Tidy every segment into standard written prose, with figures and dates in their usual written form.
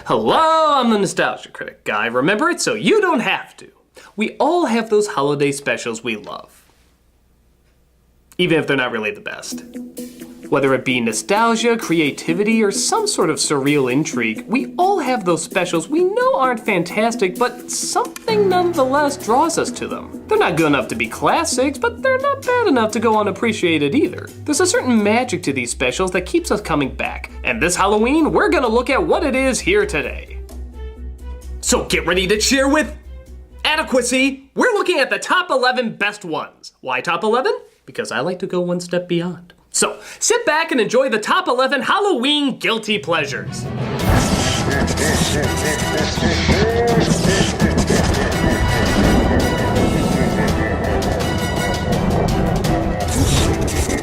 Hello, I'm the Nostalgia Critic guy. Remember it so you don't have to. We all have those holiday specials we love, even if they're not really the best. Whether it be nostalgia, creativity, or some sort of surreal intrigue, we all have those specials we know aren't fantastic, but something nonetheless draws us to them. They're not good enough to be classics, but they're not bad enough to go unappreciated either. There's a certain magic to these specials that keeps us coming back, and this Halloween, we're gonna look at what it is here today. So get ready to cheer with adequacy. We're looking at the top 11 best ones. Why top 11? Because I like to go one step beyond. So, sit back and enjoy the top 11 Halloween guilty pleasures.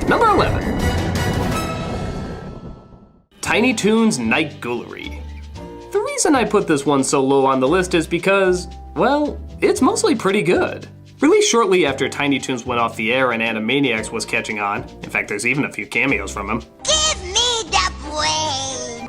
Number 11. Tiny Toons Night Ghoulery. The reason I put this one so low on the list is because, well, it's mostly pretty good. Released shortly after Tiny Toons went off the air and Animaniacs was catching on. In fact, there's even a few cameos from him. Give me the brain!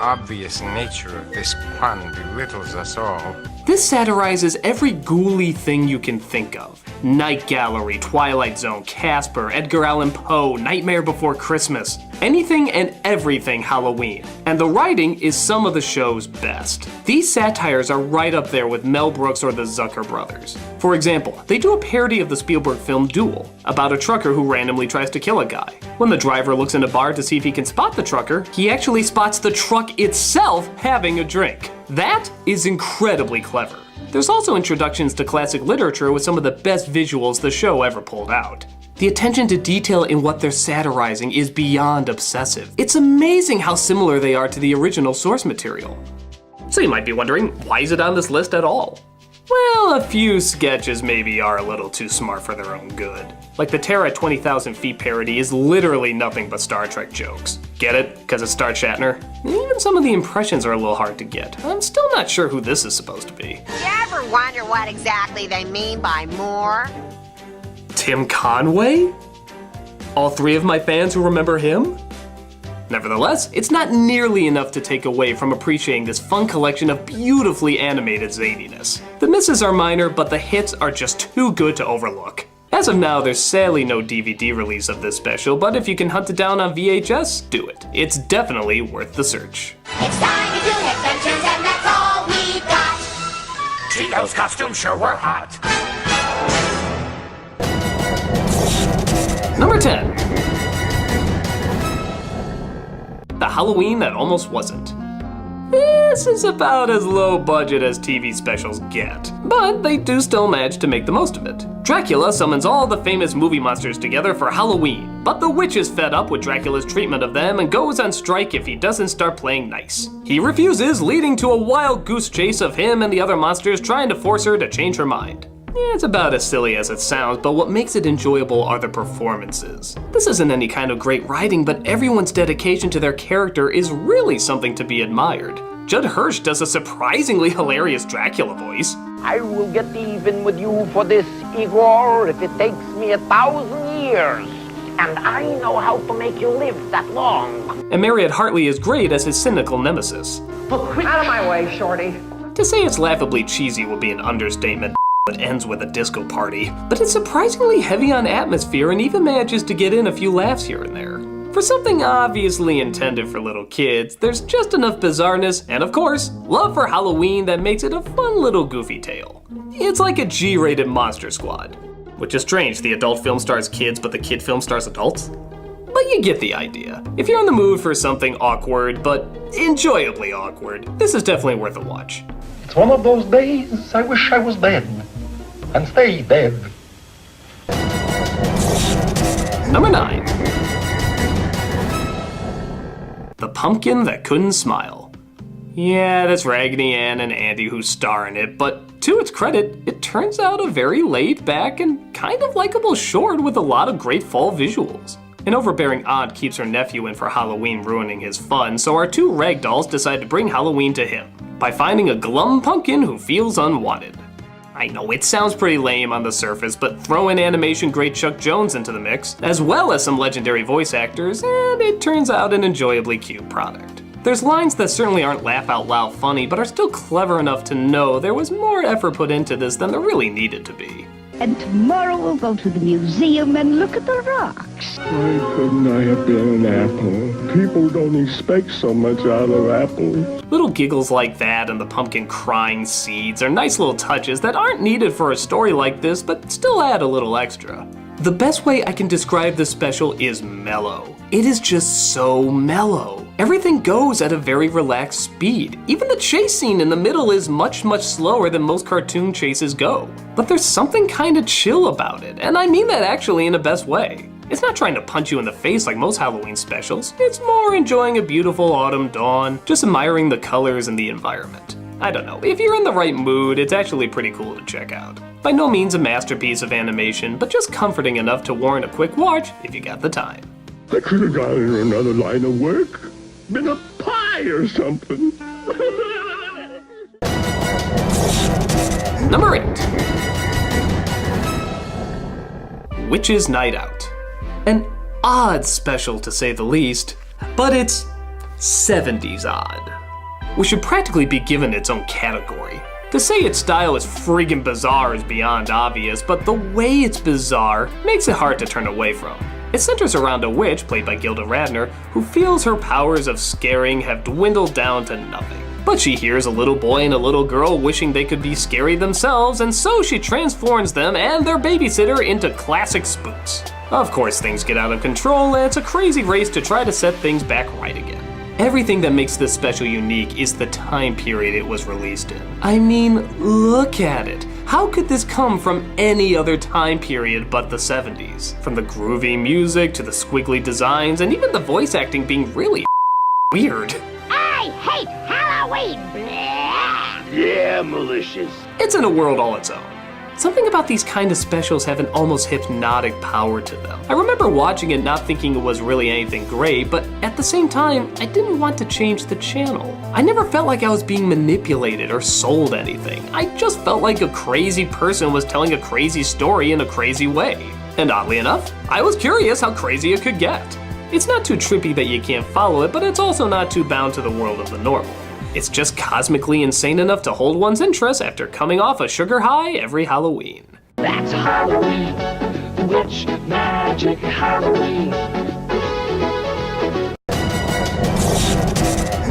Obvious nature of this pun belittles us all. This satirizes every ghouly thing you can think of. Night Gallery, Twilight Zone, Casper, Edgar Allan Poe, Nightmare Before Christmas. Anything and everything Halloween. And the writing is some of the show's best. These satires are right up there with Mel Brooks or the Zucker brothers. For example, they do a parody of the Spielberg film Duel, about a trucker who randomly tries to kill a guy. When the driver looks in a bar to see if he can spot the trucker, he actually spots the truck itself having a drink. That is incredibly clever. There's also introductions to classic literature with some of the best visuals the show ever pulled out. The attention to detail in what they're satirizing is beyond obsessive. It's amazing how similar they are to the original source material. So you might be wondering, why is it on this list at all? Well, a few sketches maybe are a little too smart for their own good. Like the Terror at 20,000 Feet parody is literally nothing but Star Trek jokes. Get it? Because it's Star Shatner? Even some of the impressions are a little hard to get. I'm still not sure who this is supposed to be. You ever wonder what exactly they mean by more? Tim Conway? All three of my fans who remember him? Nevertheless, it's not nearly enough to take away from appreciating this fun collection of beautifully animated zaniness. The misses are minor, but the hits are just too good to overlook. As of now, there's sadly no DVD release of this special, but if you can hunt it down on VHS, do it. It's definitely worth the search. It's time to do adventures, and that's all we've got. Tito's costumes sure were hot. Number 10. The Halloween That Almost Wasn't. This is about as low budget as TV specials get, but they do still manage to make the most of it. Dracula summons all the famous movie monsters together for Halloween, but the witch is fed up with Dracula's treatment of them and goes on strike if he doesn't start playing nice. He refuses, leading to a wild goose chase of him and the other monsters trying to force her to change her mind. It's about as silly as it sounds, but what makes it enjoyable are the performances. This isn't any kind of great writing, but everyone's dedication to their character is really something to be admired. Judd Hirsch does a surprisingly hilarious Dracula voice. I will get even with you for this, Igor, if it takes me 1,000 years. And I know how to make you live that long. And Mariette Hartley is great as his cynical nemesis. Out of my way, Shorty. To say it's laughably cheesy would be an understatement. It ends with a disco party, but it's surprisingly heavy on atmosphere and even manages to get in a few laughs here and there. For something obviously intended for little kids, there's just enough bizarreness and, of course, love for Halloween that makes it a fun little goofy tale. It's like a G-rated Monster Squad. Which is strange, the adult film stars kids but the kid film stars adults? But you get the idea. If you're in the mood for something awkward, but enjoyably awkward, this is definitely worth a watch. It's one of those days I wish I was dead. And stay dead. Number 9. The Pumpkin That Couldn't Smile. Yeah, that's Raggedy Ann and Andy who star in it, but to its credit, it turns out a very laid-back and kind of likable short with a lot of great fall visuals. An overbearing aunt keeps her nephew in for Halloween, ruining his fun, so our two ragdolls decide to bring Halloween to him by finding a glum pumpkin who feels unwanted. I know it sounds pretty lame on the surface, but throw in animation great Chuck Jones into the mix, as well as some legendary voice actors, and it turns out an enjoyably cute product. There's lines that certainly aren't laugh-out-loud funny, but are still clever enough to know there was more effort put into this than there really needed to be. And tomorrow we'll go to the museum and look at the rocks. Why couldn't I have been an apple? People don't expect so much out of apples. Little giggles like that and the pumpkin crying seeds are nice little touches that aren't needed for a story like this, but still add a little extra. The best way I can describe this special is mellow. It is just so mellow. Everything goes at a very relaxed speed. Even the chase scene in the middle is much slower than most cartoon chases go. But there's something kinda chill about it, and I mean that actually in the best way. It's not trying to punch you in the face like most Halloween specials. It's more enjoying a beautiful autumn dawn, just admiring the colors and the environment. I don't know, if you're in the right mood, it's actually pretty cool to check out. By no means a masterpiece of animation, but just comforting enough to warrant a quick watch if you got the time. I could have gone in another line of work. Been a pie or something. Number 8. Witch's Night Out. An odd special to say the least, but it's 70s odd. Which should practically be given its own category. To say its style is friggin' bizarre is beyond obvious, but the way it's bizarre makes it hard to turn away from. It centers around a witch, played by Gilda Radner, who feels her powers of scaring have dwindled down to nothing. But she hears a little boy and a little girl wishing they could be scary themselves, and so she transforms them and their babysitter into classic spooks. Of course, things get out of control, and it's a crazy race to try to set things back right again. Everything that makes this special unique is the time period it was released in. I mean, look at it. How could this come from any other time period but the 70s? From the groovy music to the squiggly designs and even the voice acting being really weird. I hate Halloween! Blah. Yeah, malicious. It's in a world all its own. Something about these kind of specials have an almost hypnotic power to them. I remember watching it not thinking it was really anything great, but at the same time, I didn't want to change the channel. I never felt like I was being manipulated or sold anything. I just felt like a crazy person was telling a crazy story in a crazy way. And oddly enough, I was curious how crazy it could get. It's not too trippy that you can't follow it, but it's also not too bound to the world of the normal. It's just cosmically insane enough to hold one's interest after coming off a sugar high every Halloween. That's Halloween, witch magic Halloween.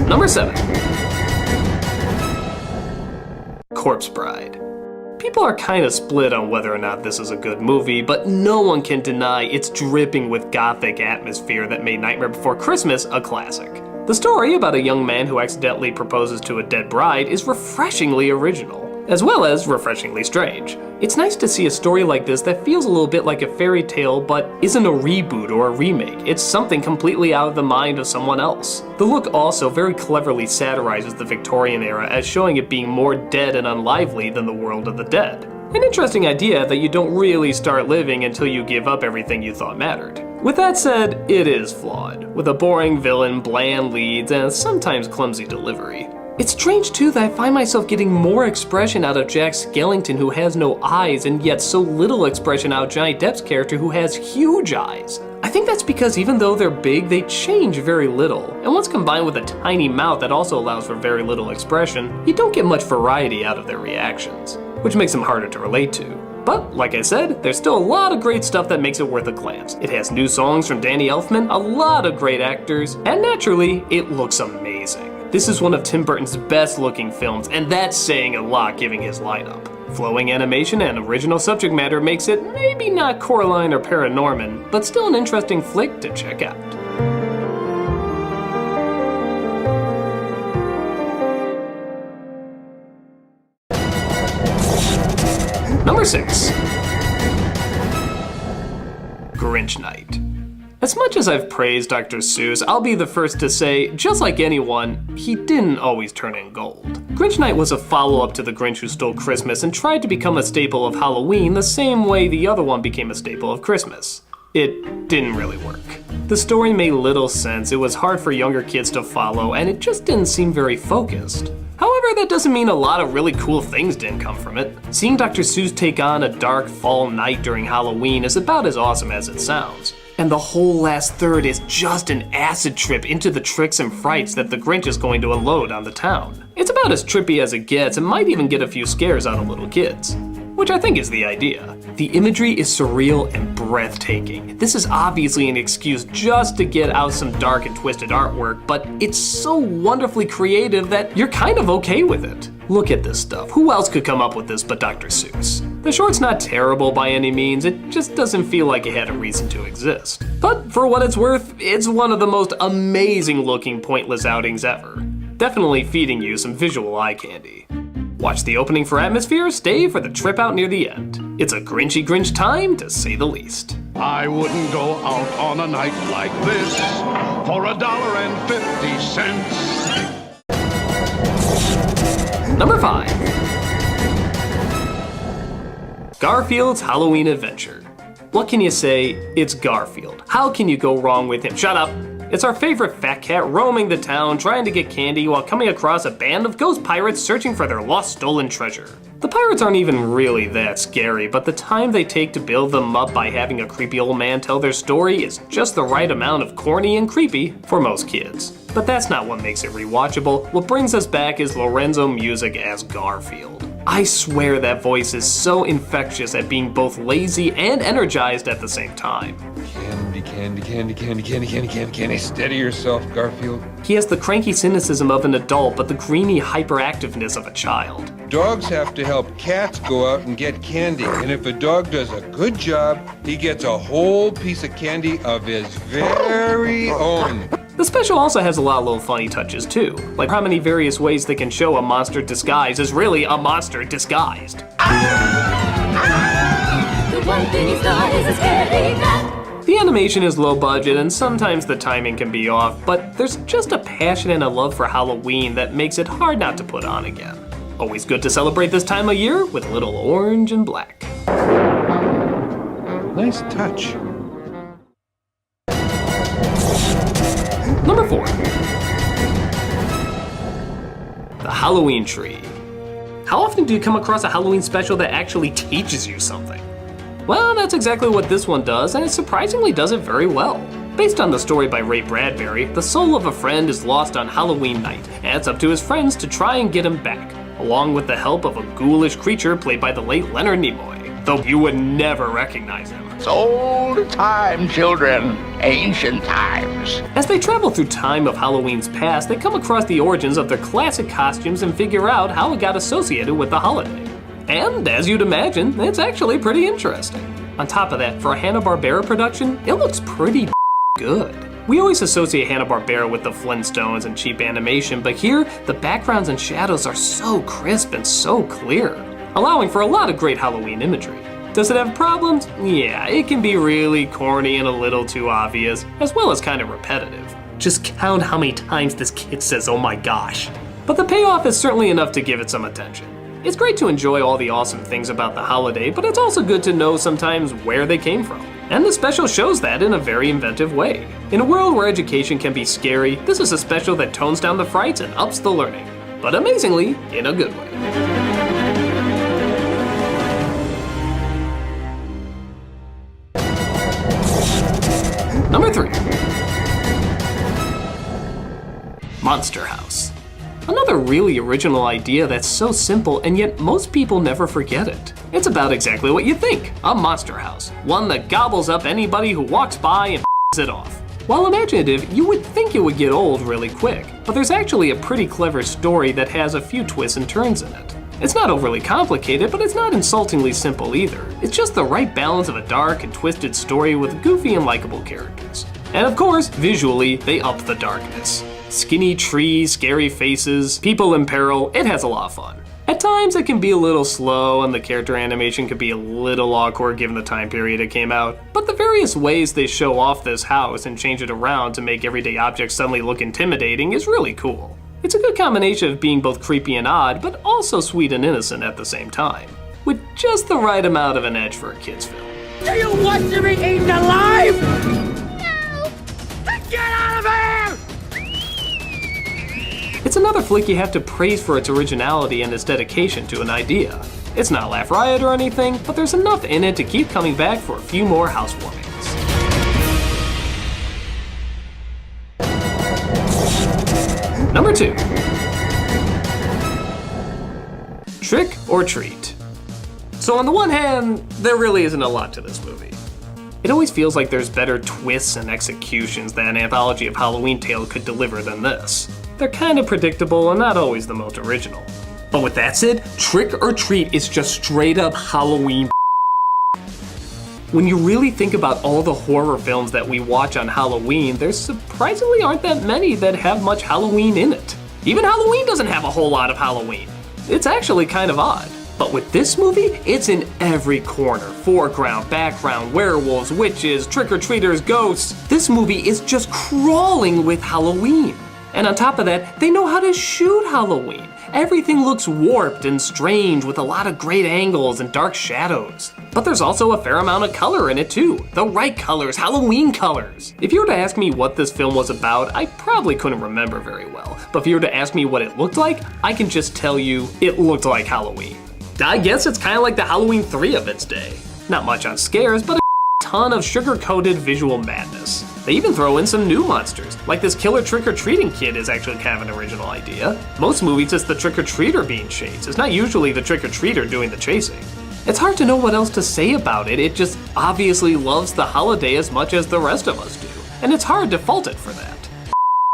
Number 7. Corpse Bride. People are kind of split on whether or not this is a good movie, but no one can deny it's dripping with gothic atmosphere that made Nightmare Before Christmas a classic. The story about a young man who accidentally proposes to a dead bride is refreshingly original, as well as refreshingly strange. It's nice to see a story like this that feels a little bit like a fairy tale but isn't a reboot or a remake. It's something completely out of the mind of someone else. The look also very cleverly satirizes the Victorian era as showing it being more dead and unlively than the world of the dead. An interesting idea that you don't really start living until you give up everything you thought mattered. With that said, it is flawed, with a boring villain, bland leads, and sometimes clumsy delivery. It's strange too that I find myself getting more expression out of Jack Skellington, who has no eyes, and yet so little expression out of Johnny Depp's character, who has huge eyes. I think that's because even though they're big, they change very little, and once combined with a tiny mouth that also allows for very little expression, you don't get much variety out of their reactions, which makes them harder to relate to. But, like I said, there's still a lot of great stuff that makes it worth a glance. It has new songs from Danny Elfman, a lot of great actors, and naturally, it looks amazing. This is one of Tim Burton's best looking films, and that's saying a lot given his lineup. Flowing animation and original subject matter makes it maybe not Coraline or Paranorman, but still an interesting flick to check out. Number 6. Grinch Night. As much as I've praised Dr. Seuss, I'll be the first to say, just like anyone, he didn't always turn in gold. Grinch Night was a follow-up to The Grinch Who Stole Christmas and tried to become a staple of Halloween the same way the other one became a staple of Christmas. It didn't really work. The story made little sense, it was hard for younger kids to follow, and it just didn't seem very focused. However, that doesn't mean a lot of really cool things didn't come from it. Seeing Dr. Seuss take on a dark fall night during Halloween is about as awesome as it sounds. And the whole last third is just an acid trip into the tricks and frights that the Grinch is going to unload on the town. It's about as trippy as it gets and might even get a few scares out of little kids, which I think is the idea. The imagery is surreal and breathtaking. This is obviously an excuse just to get out some dark and twisted artwork, but it's so wonderfully creative that you're kind of okay with it. Look at this stuff. Who else could come up with this but Dr. Seuss? The short's not terrible by any means, it just doesn't feel like it had a reason to exist. But for what it's worth, it's one of the most amazing looking pointless outings ever. Definitely feeding you some visual eye candy. Watch the opening for atmosphere, stay for the trip out near the end. It's a Grinchy Grinch time, to say the least. I wouldn't go out on a night like this for $1.50. Number 5. Garfield's Halloween Adventure. What can you say? It's Garfield. How can you go wrong with him? Shut up! It's our favorite fat cat roaming the town trying to get candy while coming across a band of ghost pirates searching for their lost stolen treasure. The pirates aren't even really that scary, but the time they take to build them up by having a creepy old man tell their story is just the right amount of corny and creepy for most kids. But that's not what makes it rewatchable. What brings us back is Lorenzo Music as Garfield. I swear that voice is so infectious at being both lazy and energized at the same time. Candy. Steady yourself, Garfield. He has the cranky cynicism of an adult, but the greeny hyperactiveness of a child. Dogs have to help cats go out and get candy, and if a dog does a good job, he gets a whole piece of candy of his very own. The special also has a lot of little funny touches too, like how many various ways they can show a monster disguised is really a monster disguised. The one thing he's not is a scary cat. The animation is low budget and sometimes the timing can be off, but there's just a passion and a love for Halloween that makes it hard not to put on again. Always good to celebrate this time of year with a little orange and black. Nice touch. Number 4. The Halloween Tree. How often do you come across a Halloween special that actually teaches you something? Well, that's exactly what this one does, and it surprisingly does it very well. Based on the story by Ray Bradbury, the soul of a friend is lost on Halloween night, and it's up to his friends to try and get him back, along with the help of a ghoulish creature played by the late Leonard Nimoy, though you would never recognize him. It's old time, children. Ancient times. As they travel through time of Halloween's past, they come across the origins of their classic costumes and figure out how it got associated with the holiday. And as you'd imagine, it's actually pretty interesting. On top of that, for a Hanna-Barbera production, it looks pretty good. We always associate Hanna-Barbera with the Flintstones and cheap animation, but here, the backgrounds and shadows are so crisp and so clear, allowing for a lot of great Halloween imagery. Does it have problems? Yeah, it can be really corny and a little too obvious, as well as kind of repetitive. Just count how many times this kid says, "oh my gosh." But the payoff is certainly enough to give it some attention. It's great to enjoy all the awesome things about the holiday, but it's also good to know sometimes where they came from. And the special shows that in a very inventive way. In a world where education can be scary, this is a special that tones down the frights and ups the learning. But amazingly, in a good way. Number 3. Monster House. Another really original idea that's so simple and yet most people never forget it. It's about exactly what you think, a monster house. One that gobbles up anybody who walks by and it off. While imaginative, you would think it would get old really quick, but there's actually a pretty clever story that has a few twists and turns in it. It's not overly complicated, but it's not insultingly simple either. It's just the right balance of a dark and twisted story with goofy and likable characters. And of course, visually, they up the darkness. Skinny trees, scary faces, people in peril, it has a lot of fun. At times it can be a little slow and the character animation can be a little awkward given the time period it came out, but the various ways they show off this house and change it around to make everyday objects suddenly look intimidating is really cool. It's a good combination of being both creepy and odd, but also sweet and innocent at the same time, with just the right amount of an edge for a kid's film. Do you want to be eaten alive? No! Get out of here! It's another flick you have to praise for its originality and its dedication to an idea. It's not Laugh Riot or anything, but there's enough in it to keep coming back for a few more housewarmings. Number 2. Trick or Treat. So on the one hand, there really isn't a lot to this movie. It always feels like there's better twists and executions that an anthology of Halloween tale could deliver than this. They're kind of predictable and not always the most original. But with that said, Trick or Treat is just straight up Halloween. When you really think about all the horror films that we watch on Halloween, there surprisingly aren't that many that have much Halloween in it. Even Halloween doesn't have a whole lot of Halloween. It's actually kind of odd. But with this movie, it's in every corner. Foreground, background, werewolves, witches, trick-or-treaters, ghosts. This movie is just crawling with Halloween. And on top of that, they know how to shoot Halloween. Everything looks warped and strange with a lot of great angles and dark shadows. But there's also a fair amount of color in it too. The right colors, Halloween colors. If you were to ask me what this film was about, I probably couldn't remember very well. But if you were to ask me what it looked like, I can just tell you it looked like Halloween. I guess it's kind of like the Halloween 3 of its day. Not much on scares, but a ton of sugar-coated visual madness. They even throw in some new monsters, like this killer trick-or-treating kid is actually kind of an original idea. Most movies, it's the trick-or-treater being chased. It's not usually the trick-or-treater doing the chasing. It's hard to know what else to say about it. It just obviously loves the holiday as much as the rest of us do. And it's hard to fault it for that.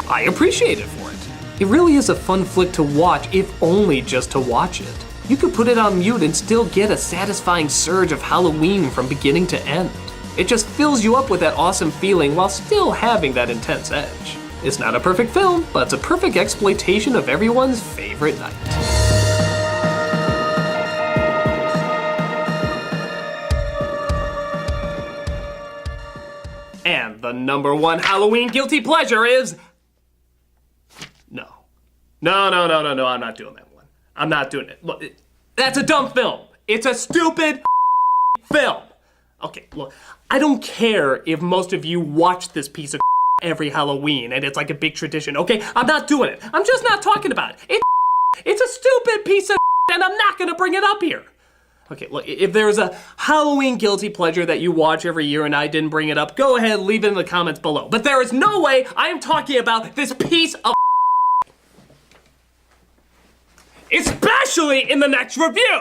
I appreciate it for it. It really is a fun flick to watch, if only just to watch it. You could put it on mute and still get a satisfying surge of Halloween from beginning to end. It just fills you up with that awesome feeling while still having that intense edge. It's not a perfect film, but it's a perfect exploitation of everyone's favorite night. And the number one Halloween guilty pleasure is... No, I'm not doing that one. I'm not doing it. Look, that's a dumb film. It's a stupid film. Okay, look, I don't care if most of you watch this piece of every Halloween and it's like a big tradition, okay? I'm not doing it. I'm just not talking about it. It's a stupid piece of and I'm not gonna bring it up here. Okay, look, if there's a Halloween guilty pleasure that you watch every year and I didn't bring it up, go ahead, leave it in the comments below. But there is no way I am talking about this piece of especially in the next review!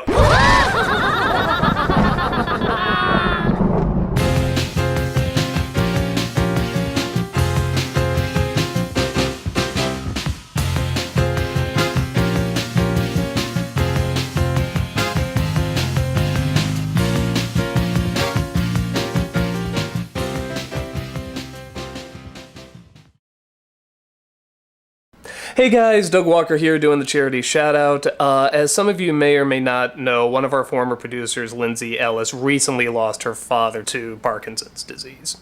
Hey guys, Doug Walker here doing the charity shout out. As some of you may or may not know, one of our former producers, Lindsay Ellis, recently lost her father to Parkinson's disease.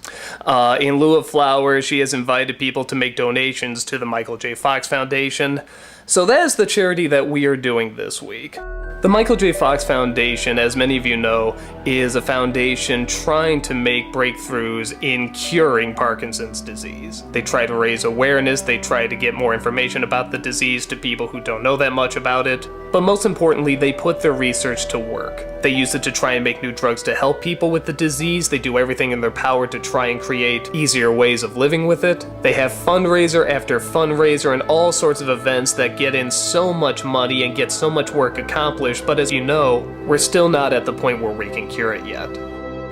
In lieu of flowers, she has invited people to make donations to the Michael J. Fox Foundation. So that is the charity that we are doing this week. The Michael J. Fox Foundation, as many of you know, is a foundation trying to make breakthroughs in curing Parkinson's disease. They try to raise awareness, they try to get more information about the disease to people who don't know that much about it, but most importantly, they put their research to work. They use it to try and make new drugs to help people with the disease, they do everything in their power to try and create easier ways of living with it. They have fundraiser after fundraiser and all sorts of events that get in so much money and get so much work accomplished, but as you know, we're still not at the point where we can cure it yet.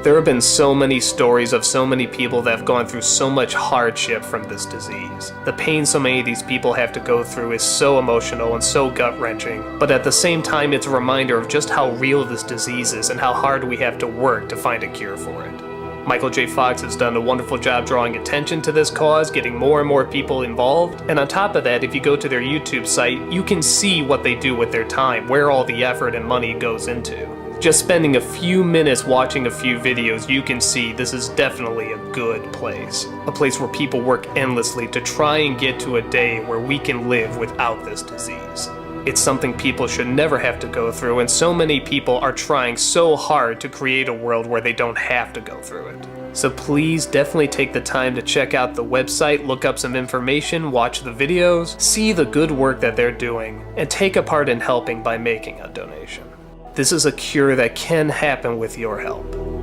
There have been so many stories of so many people that have gone through so much hardship from this disease. The pain so many of these people have to go through is so emotional and so gut-wrenching, but at the same time it's a reminder of just how real this disease is and how hard we have to work to find a cure for it. Michael J. Fox has done a wonderful job drawing attention to this cause, getting more and more people involved, and on top of that, if you go to their YouTube site, you can see what they do with their time, where all the effort and money goes into. Just spending a few minutes watching a few videos, you can see this is definitely a good place. A place where people work endlessly to try and get to a day where we can live without this disease. It's something people should never have to go through, and so many people are trying so hard to create a world where they don't have to go through it. So please definitely take the time to check out the website, look up some information, watch the videos, see the good work that they're doing, and take a part in helping by making a donation. This is a cure that can happen with your help.